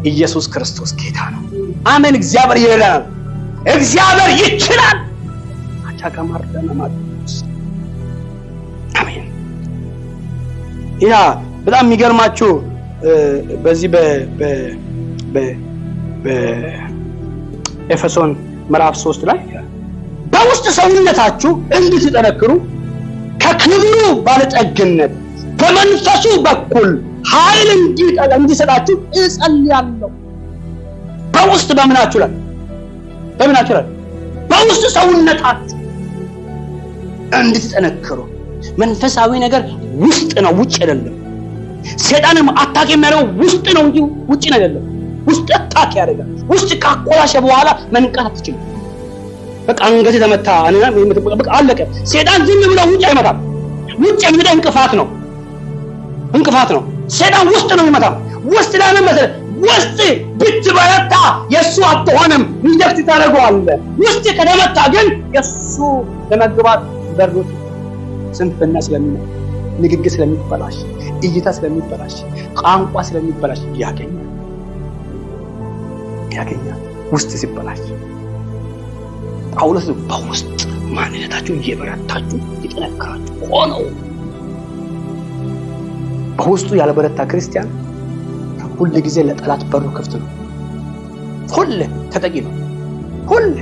ኢየሱስ ክርስቶስ ጌታ ነው። አሜን። እግዚአብሔር ይረዳናል። እግዚአብሔር ይችላል። አቻካማርደና ማለት አሜን። ያ በጣም የሚገርማችሁ በዚህ በኤፌሶን ምዕራፍ 3 ላይ በውስጥ ሰውነታችሁ እንድትጠነክሩ ከክብሩ ባለጠግነት በመንፈሱ በኩል ኃይል እንዲሰጣችሁ እጸልያለሁ። በውስጥ በምናችሁ ላይ በውስጥ ሰውነታችሁ እንድትጠነክሩ። መንፈሳዊ ነገር ውስጥ ነው፣ ውጭ አይደለም። ሰይጣንም አታክ የሚያደርገው ውስጥ ነው እንጂ ውጭ አይደለም። ውስጥ አታክ ያደርጋል። ውስጥ ካቆላሸ በኋላ መንቃት አትችልም። በቃ አንገት ተመታ በቃ አለቀ። ሰይጣን ዝም ብሎ ውጭ አይመታም። ውጭ የሚመጣው እንቅፋት ነው። ሰይጣን ውስጥ ነው የሚመታው። ውስጥ ላይ ነው መሰለ። ውስጥ ብትበረታ የሱ አትሆንም፣ ሪጀክት ታደርገዋለህ። ውስጥ ከተመታ ግን የሱ ለመግባት በሮች ስንፍና ስለሚመጣ፣ ንግግር ስለሚበላሽ፣ እይታ ስለሚበላሽ፣ ቋንቋ ስለሚበላሽ ያገኛል። ውስጥ ሲበላሽ ጳውሎስ በውስጥ ማንነታችሁ እየበረታችሁ እየጠነከራችሁ ሆነው። በውስጡ ያልበረታ ክርስቲያን ሁሉ ጊዜ ለጠላት በሩ ክፍት ነው። ሁሉ ተጠቂ ነው። ሁሉ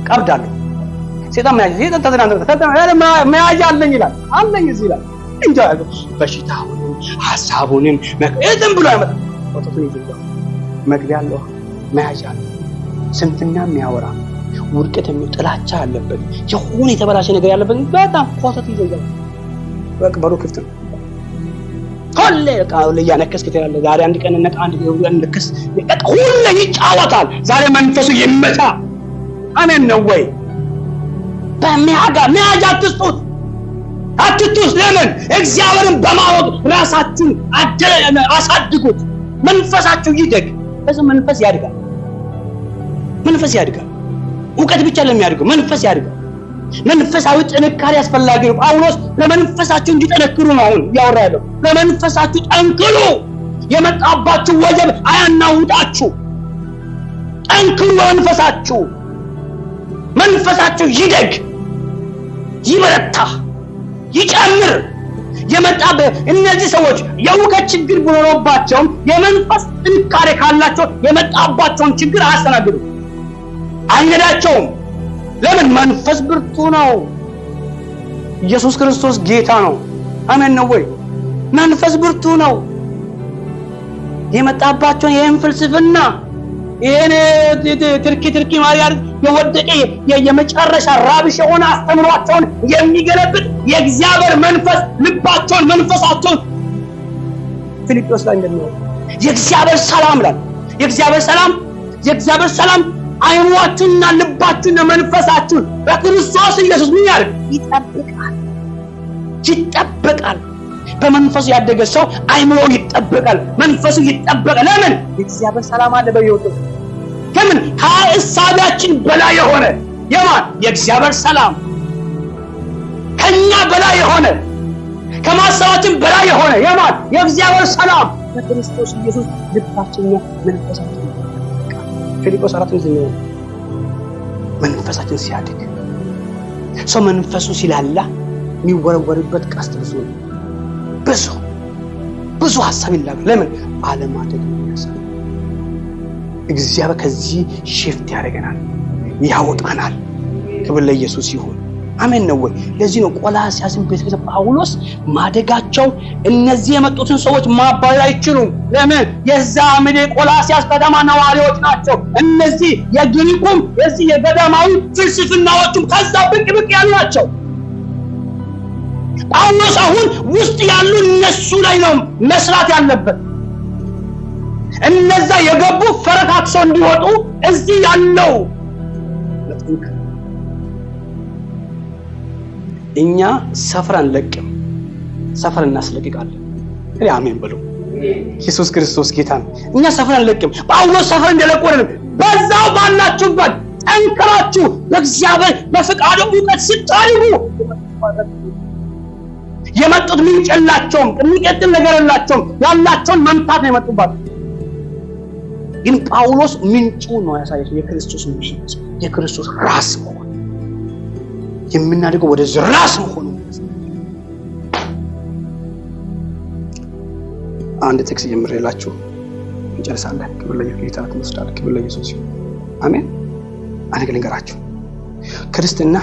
ቀብዳለሁ። ሰይጣን መያዣ አለኝ ይላል። እዚህ ይላል እንጃ በሽታውንም ሐሳቡንም ዝም ብሎ አይመጣም። ወጣቱን ይዘጋል። መግቢያ አለው፣ መያዣ አለው። ስንፍና የሚያወራ ውድቀት ጥላቻ ያለበት የሆነ የተበላሸ ነገር ያለበት በጣም ኮተት ይዘጋል። በሩ ክፍት ነው። ሁሌ እያነከስክ ትላለህ። ዛሬ አንድ ቀን ነቃ፣ አንድ ቀን ልክስ፣ ሁሌ ይጫወታል። ዛሬ መንፈሱ ይመታ። አሜን ነው ወይ? በሚያጋ አትስጡት። ለምን? እግዚአብሔርን በማወቅ ራሳችሁን አሳድጉት። መንፈሳችሁ ይደግ። በዚህ መንፈስ ያድጋል። እውቀት ብቻ ለሚያድገው መንፈስ ያድጋል። መንፈሳዊ ጥንካሬ ያስፈልጋል። ጳውሎስ ለመንፈሳችሁ እንዲጠነክሩ ነው አሁን ያወራ ያለው። ለመንፈሳችሁ ጠንክሩ። የመጣባችሁ ወጀብ አያናውጣችሁ። ጠንክሩ። መንፈሳችሁ ይደግ፣ ይበረታ፣ ይጨምር። እነዚህ ሰዎች የእውቀት ችግር ቢኖርባቸውም የመንፈስ ጥንካሬ ካላቸው የመጣባቸውን ችግር አያስተናግዱ፣ አይነዳቸውም። ለምን? መንፈስ ብርቱ ነው። ኢየሱስ ክርስቶስ ጌታ ነው። አሜን ነው ወይ? መንፈስ ብርቱ ነው። የመጣባቸውን ይህን ፍልስፍና ይህን ትርኪ ማርያም የወደቀ የመጨረሻ ራብሽ የሆነ አስተምሯቸውን የሚገለብጥ የእግዚአብሔር መንፈስ ልባቸውን መንፈሳቸውን ፊልጵስዩስ ላይ እንደሚሆን የእግዚአብሔር ሰላም አይኗችሁንና ልባችሁንና መንፈሳችሁን በክርስቶስ ኢየሱስ ምን ያደርግ? ይጠብቃል። በመንፈሱ ያደገ ሰው አይምሮው ይጠብቃል፣ መንፈሱ ይጠብቃል። ለምን? የእግዚአብሔር ሰላም አለ በሕይወቱ። ከምን ከሐሳባችን በላይ የሆነ የማን የእግዚአብሔር ሰላም ከኛ በላይ የሆነ ከማሰባችን በላይ የሆነ የማን የእግዚአብሔር ሰላም በክርስቶስ ኢየሱስ ልባችንና መንፈሳችን ፊልጵስዩስ 4:9 መንፈሳችን ሲያድግ ሰው መንፈሱ ሲላላ የሚወረወርበት ቀስት ብዙ ሐሳብ ይላል። ለምን አለማደግ ያሳል። እግዚአብሔር ከዚህ ሽፍት ያደርገናል፣ ያወጣናል። ክብር ለኢየሱስ ይሁን። አሜን ነው ወይ? ለዚህ ነው ቆላስይስን ቤተክርስቲያን ጳውሎስ ማደጋቸው እነዚህ የመጡትን ሰዎች ማባረር አይችሉም። ለምን? የዛ ምድር ቆላስይስ ከተማ ነዋሪዎች ናቸው። እነዚህ የግሪኩም የዚህ የገዳማዊ ፍልስፍናዎችም ከዛ ብቅ ያሉ ናቸው። ጳውሎስ አሁን ውስጥ ያሉ እነሱ ላይ ነው መስራት ያለበት። እነዛ የገቡ ፈረካክሰው እንዲወጡ እዚህ ያለው እኛ ሰፈር አንለቅም፣ ሰፈር እናስለቅቃለን። አሜን በሉ። ኢየሱስ ክርስቶስ ጌታ ነው። እኛ ሰፈር አንለቅም። ጳውሎስ ሰፈር እንደለቆረን በዛው ባላችሁበት ጠንክራችሁ በእግዚአብሔር በፈቃዱ ዕውቀት ስታድጉ የመጡት ምንጭ የላቸውም፣ የሚቀጥል ነገር የላቸውም። ያላቸውን መምታት ነው የመጡባት። ግን ጳውሎስ ምንጩ ነው ያሳየው፣ የክርስቶስ ምንጭ፣ የክርስቶስ ራስ መሆን የምናደርገው ወደ ራስ መሆኑ። አንድ ጥቅስ ጀምሬላችሁ እንጨርሳለን። ክብር ለጌታ ተመስገን። ክብር ለኢየሱስ ይሁን። አሜን። አንድ ነገር ልንገራችሁ። ክርስትና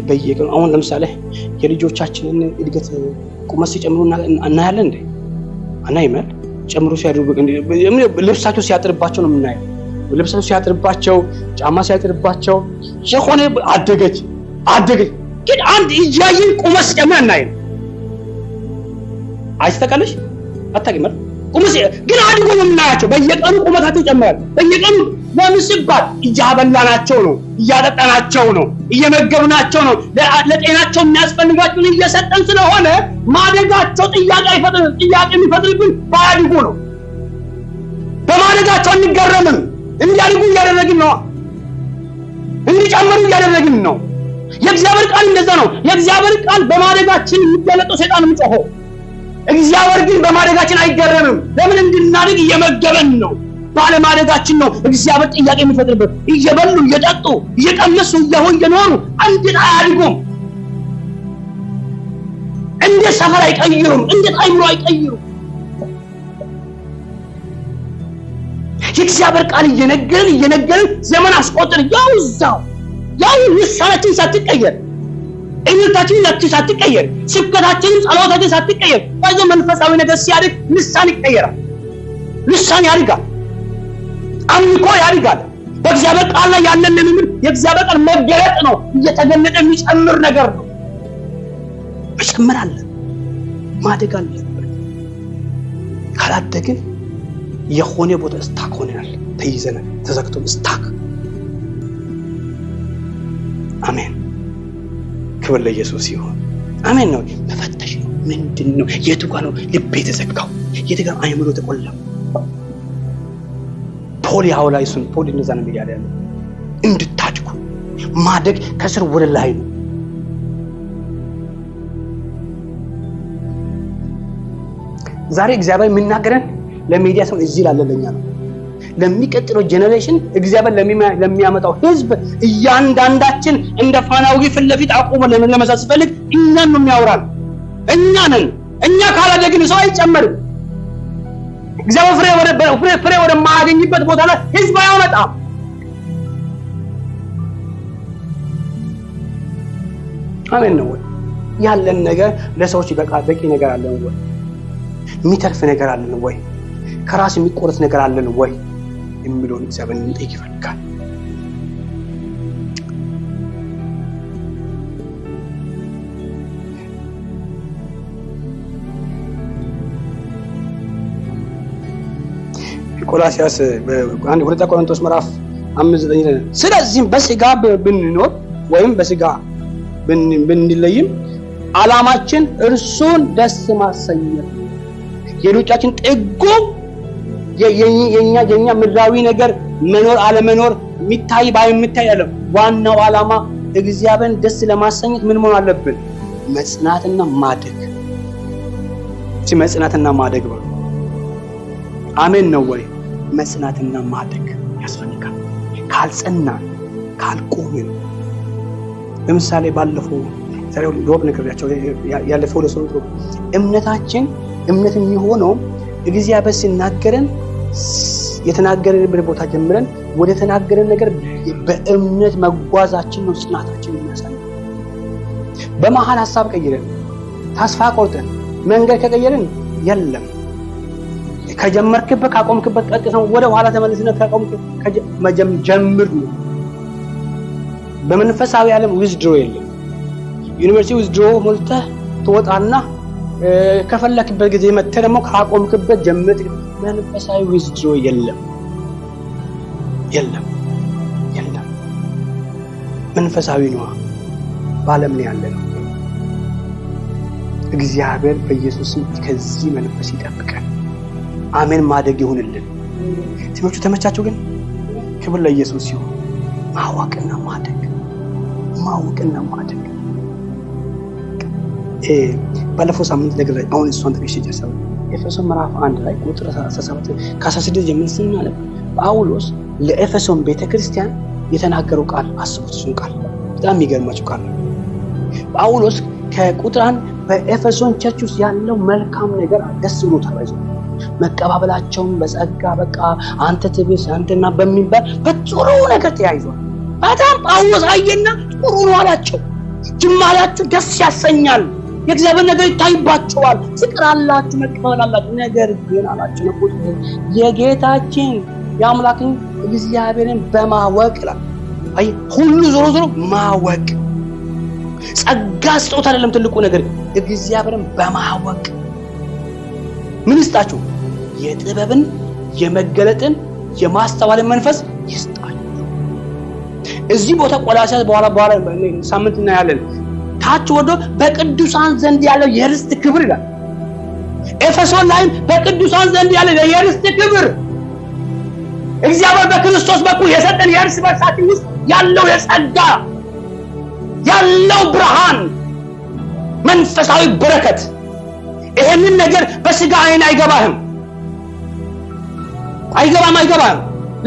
በየቀኑ አሁን ለምሳሌ የልጆቻችንን እድገት ቁመት ሲጨምሩ እናያለን እንዴ? አናይም። ጨምሮ ሲያድሩ ልብሳቸው ሲያጥርባቸው ነው የምናየው። ልብሳቸው ሲያጥርባቸው፣ ጫማ ሲያጥርባቸው የሆነ አደገች ግን አንድ እያየን ቁመት ሲጨምር እናይም። አይስተካከለሽ አታውቂም። ቁመት ግን አድጎ ነው የምናያቸው። በየቀኑ ቁመታቸው ይጨምራል። በየቀኑ ለምን ሲባል እያበላናቸው ነው፣ እያጠጣናቸው ነው፣ እየመገብናቸው ነው። ለጤናቸው የሚያስፈልጋቸውን እየሰጠን ስለሆነ ማደጋቸው ጥያቄ የሚፈጥርብን ባያድጉ ነው። በማደጋቸው አንገረምም። እንዲያድጉ እያደረግን ነው፣ እንዲጨምሩ እያደረግን ነው። የእግዚአብሔር ቃል እንደዛ ነው። የእግዚአብሔር ቃል በማደጋችን የሚገለጠው ሰይጣን የሚጮኸው፣ እግዚአብሔር ግን በማደጋችን አይገረምም። ለምን? እንድናድግ እየመገበን ነው። ባለማደጋችን ነው እግዚአብሔር ጥያቄ የሚፈጥርበት። እየበሉ እየጠጡ እየቀመሱ እየኖሩ እንዴት አያድጉም? እንዴት ሰፈር አይቀይሩም? እንዴት አይምሮ አይቀይሩም? የእግዚአብሔር ቃል እየነገርን ዘመን አስቆጥር። ያው ልሳናችን ሳትቀየር፣ እምነታችን ሳትቀየር፣ ስብከታችንም ጸሎታችን ሳትቀየር፣ ባይዞ መንፈሳዊ ነገር ሲያድግ ልሳን ይቀየራል። ልሳን ያድጋል። አምልኮ ያድጋል። በእግዚአብሔር ቃል ላይ ያለን ልምምድ የእግዚአብሔር ቃል መገለጥ ነው። እየተገለጠ የሚጨምር ነገር ነው። መጨመር አለ፣ ማደግ አለ። ካላደግን የሆነ ቦታ ስታክ ሆነናል፣ ተይዘናል፣ ተዘግቶ ስታክ። አሜን። ክብር ለኢየሱስ ይሁን። አሜን ነው። መፈተሽ ነው። ምንድነው? የቱ ጋር ነው ልቤ የተዘጋው? የቱ ጋር አይምሮ ተቆላው? ፖል ያውላይሱን ፖል እንደዛ ነው ያለ ያለው። እንድታድጉ ማደግ ከስር ወደ ላይ ነው። ዛሬ እግዚአብሔር የሚናገረን ለሚዲያ ሰው እዚህ ላለለኛ ነው። ለሚቀጥለው ጄኔሬሽን እግዚአብሔር ለሚያመጣው ህዝብ እያንዳንዳችን እንደ ፋናዊ ፊት ለፊት አቆመ ለመሳሰል ፈልግ እኛን ነው የሚያወራል። እኛ ካላደግን ሰው አይጨመርም። እግዚአብሔር ፍሬ ወደ ማያገኝበት ቦታ ላይ ህዝብ አያመጣም። አሜን ነው ወይ? ያለን ነገር ለሰዎች በቂ ነገር አለን ወይ? የሚተርፍ ነገር አለን ወይ? ከራስ የሚቆረጥ ነገር አለን ወይ የሚለውን እግዚአብሔር እንጠይቅ ይፈልጋል። ቆላስይስ ሁለተኛ ቆሮንቶስ ምዕራፍ 5:9 ስለዚህ በስጋ ብንኖር ወይም በስጋ ብንለይም ዓላማችን እርሱን ደስ ማሰኘት የሩጫችን ጥጉ የኛ ምድራዊ ነገር መኖር አለመኖር የሚታይ ባይሚታይ አይደለም። ዋናው ዓላማ እግዚአብሔርን ደስ ለማሰኘት ምን መሆን አለብን? መጽናትና ማደግ። መጽናትና ማደግ ነው። አሜን ነው ወይ? መጽናትና ማደግ ያስፈልጋል። ካልጸናን ካልቆምን ለምሳሌ ባለፈው ዛሬው ሮብ ነገርያቸው ያለፈው ለሰው እምነታችን እምነት የሚሆነው እግዚአብሔር ሲናገረን የተናገረን ቦታ ጀምረን ወደ ተናገረን ነገር በእምነት መጓዛችን ነው ጽናታችን የሚያሳየው። በመሃል ሐሳብ ቀይረን ተስፋ ቆርጠን መንገድ ከቀየረን የለም ከጀመርክበት ካቆምክበት ቀጥተን ወደ ኋላ ተመልሰን ጀምር ነው። በመንፈሳዊ ዓለም ዊዝድሮ የለም። ዩኒቨርሲቲ ዊዝድሮ ሞልተህ ትወጣና ከፈለክበት ጊዜ መተህ ደግሞ ካቆምክበት ጀምር። መንፈሳዊ ዊዝድሮ የለም። መንፈሳዊ ነው ባለም ነው ያለነው። እግዚአብሔር በኢየሱስ ስም ከዚህ መንፈስ ይጠብቀን። አሜን። ማደግ ይሁንልን። ትምህርቱ ተመቻችሁ? ግን ክብር ለኢየሱስ ይሁን። ማወቅና ማደግ ባለፈው ሳምንት ነገር አሁን እሷን ተከሽ ጀሰው ኤፌሶን ምዕራፍ 1 ላይ ቁጥር 17 ከ16 ጀምሮ ስናነብ ጳውሎስ ለኤፌሶን ቤተክርስቲያን የተናገረው ቃል አስቡት። እሱን ቃል በጣም የሚገርማችሁ ቃል ጳውሎስ ከቁጥር 1 በኤፌሶን ቸርች ውስጥ ያለው መልካም ነገር ደስ ብሎታል። መቀባበላቸውን በጸጋ በቃ አንተ ትብስ አንተና በሚባል በጥሩ ነገር ተያይዟል። በጣም ጳውሎስ አየና ጥሩ ነው አላቸው። ጅማላችሁ ደስ ያሰኛል፣ የእግዚአብሔር ነገር ይታይባችኋል፣ ፍቅር አላችሁ፣ መቀበል አላችሁ። ነገር ግን አላቸው ለቁጥር የጌታችን የአምላክን እግዚአብሔርን በማወቅ ይላል። አይ ሁሉ ዞሮ ማወቅ ጸጋ ስጦታ አይደለም። ትልቁ ነገር እግዚአብሔርን በማወቅ ምን ይስጣችሁ? የጥበብን የመገለጥን የማስተዋልን መንፈስ ይስጣችሁ። እዚህ ቦታ ቆላስይስ በኋላ ሳምንት እናያለን። ታች ወዶ በቅዱሳን ዘንድ ያለው የርስት ክብር ይላል። ኤፌሶን ላይም በቅዱሳን ዘንድ ያለው የርስት ክብር እግዚአብሔር በክርስቶስ በኩል የሰጠን የእርስ በርሳችን ውስጥ ያለው የጸጋ ያለው ብርሃን መንፈሳዊ በረከት ይሄንን ነገር በስጋ አይን አይገባህም።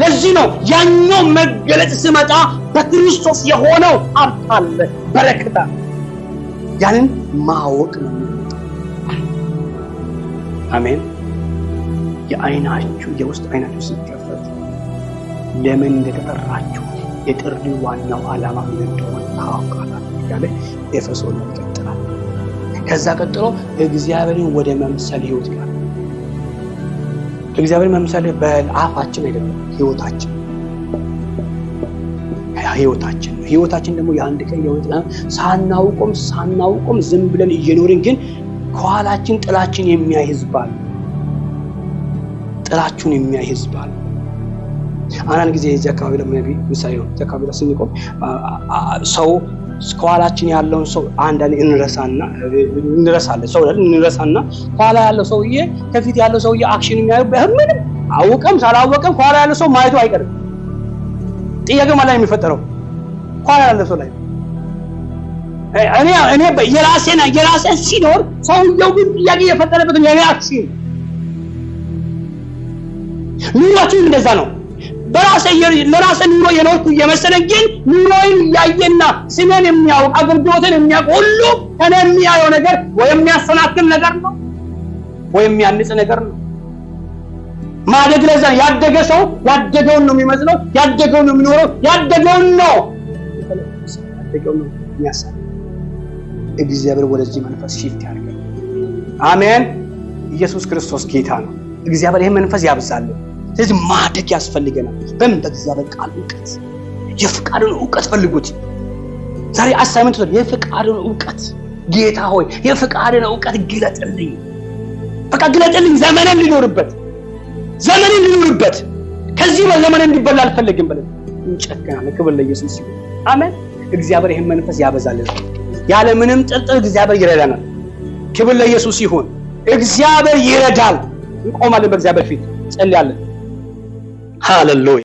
ለዚህ ነው ያኛው መገለጥ ሲመጣ በክርስቶስ የሆነው ሀብት አለ፣ በረከት አለ። ያንን ማወቅ ነው። አሜን። የአይናችሁ የውስጥ አይናችሁ ሲከፈት ለምን እንደተጠራችሁ የጥሪው ዋናው ዓላማ ምን እንደሆነ ታውቃላችሁ ያለ ኤፌሶን ይቀጥላል። ከዛ ቀጥሎ እግዚአብሔርን ወደ መምሰል ህይወት ጋር እግዚአብሔር መምሰል በአፋችን አይደለም፣ ህይወታችን ደግሞ የአንድ ቀን ህይወት ነው። ሳናውቆም ዝም ብለን እየኖርን ግን ከኋላችን ጥላችን የሚያይ ህዝብ አለ። ጥላችሁን የሚያይ ህዝብ አለ። አንዳንድ ጊዜ እዚህ አካባቢ ለምን ምሳሌ ነው። እዚህ አካባቢ ስንቆም ሰው ከኋላችን ያለውን ሰው አንዳንዴ እንረሳና ከኋላ ያለው ሰውዬ ከፊት ያለው ሰውዬ አክሽን የሚያዩ ምንም አውቀም ሳላወቀም ከኋላ ያለው ሰው ማየቱ አይቀርም። ጥያቄው ማለት የሚፈጠረው ከኋላ ያለው ሰው ላይ እኔ የራሴን ሲኖር ሰውየው ግን ጥያቄ የፈጠረበት የኔ አክሽን ኑሯችሁ እንደዛ ነው። ለራሴ ኑሮ የኖርኩ እየመሰለኝ ግን ኑሮዬን እያየና ስሜን የሚያውቅ አገልግሎትን የሚያውቅ ሁሉ ከኔ የሚያየው ነገር ወይም የሚያሰናክል ነገር ነው ወይም የሚያንጽ ነገር ነው። ማደግ ለዛ ያደገ ሰው ያደገውን ነው የሚመስለው፣ ያደገውን ነው የሚኖረው፣ ያደገውን ነው የሚያሳይ። እግዚአብሔር ወደዚህ መንፈስ ሽፍት ያድርገን። አሜን። ኢየሱስ ክርስቶስ ጌታ ነው። እግዚአብሔር ይሄን መንፈስ ያብዛልን። ስለዚህ ማደግ ያስፈልገናል። በምን? በእግዚአብሔር ቃል እውቀት፣ የፍቃዱን እውቀት ፈልጉት። ዛሬ አሳይመንት ነው የፍቃዱን እውቀት። ጌታ ሆይ የፍቃዱን እውቀት ግለጥልኝ፣ በቃ ግለጥልኝ። ዘመንን ሊኖርበት ከዚህ በዘመን እንዲበላ አልፈልግም ብለን እንጨክናለን። ክብር ለኢየሱስ ይሁን። አሜን። እግዚአብሔር ይሄን መንፈስ ያበዛልን። ያለ ምንም ጥርጥር እግዚአብሔር ይረዳናል። ክብር ለኢየሱስ ይሁን። እግዚአብሔር ይረዳል። እንቆማለን በእግዚአብሔር ፊት ጸልያለን። ሃሌሉያ